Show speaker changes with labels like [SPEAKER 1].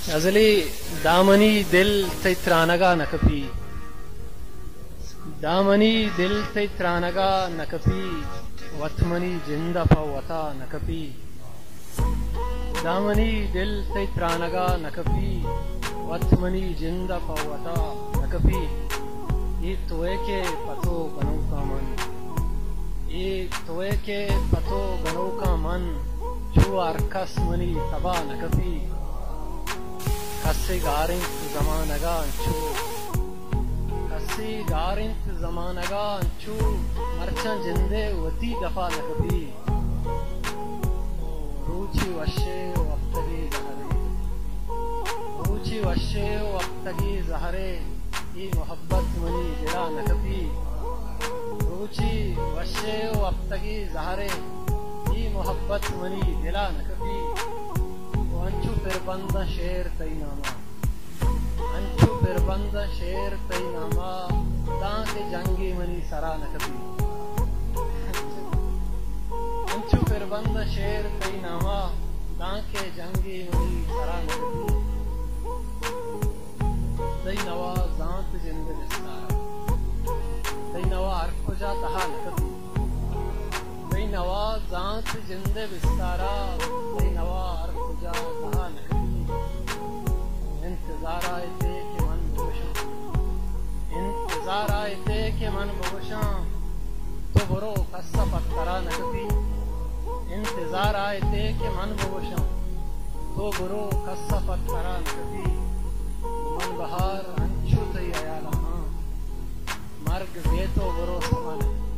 [SPEAKER 1] अजली दामनी दिल तैत्रानगा नकपी दामनी दिल तैत्रानगा नकपी वत्मनी जिंदा फवता नकपी दामनी दिल तैत्रानगा नकपी वत्मनी जिंदा फवता नकपी ये तोए के पतो बनो का मन ये तोए के पतो बनो का मन जो अरकस मनी तबा नकपी कस्सी गारिंत ज़मानगा अंचू कस्सी गारिंत ज़मानगा अंचू मरचन जिंदे वती दफा नकबी रूची वशे वक्तगी ज़हरे रूची वशे वक्तगी ज़हरे ये मोहब्बत मनी दिला नकबी रूची वशे वक्तगी ज़हरे ये मोहब्बत मनी दिला नकबी अंचू फिर बंदा शेर तई नामा अंचू फिर बंदा शेर तई नामा ताके जंगी मनी सरा नकबी अंचू फिर बंदा शेर तई नामा ताके जंगी मनी सरा नकबी तई नवा जात जिंदे विस्तारा तई नवा अरकुजा तहा नकबी तई नवा जात जिंदे विस्तारा तई नवा अरकुजा तहा नकबी इंतजार आए थे कि मन बगुशां इंतजार आए थे कि मन बगुशां तो बरो कस्सा पत्थरा नकबी इंतजार आए थे कि मन बगुशां तो बरो कस्सा पत्थरा नकबी मन बहार अंचू तई आया लहां मर्ग बे तो बरो समान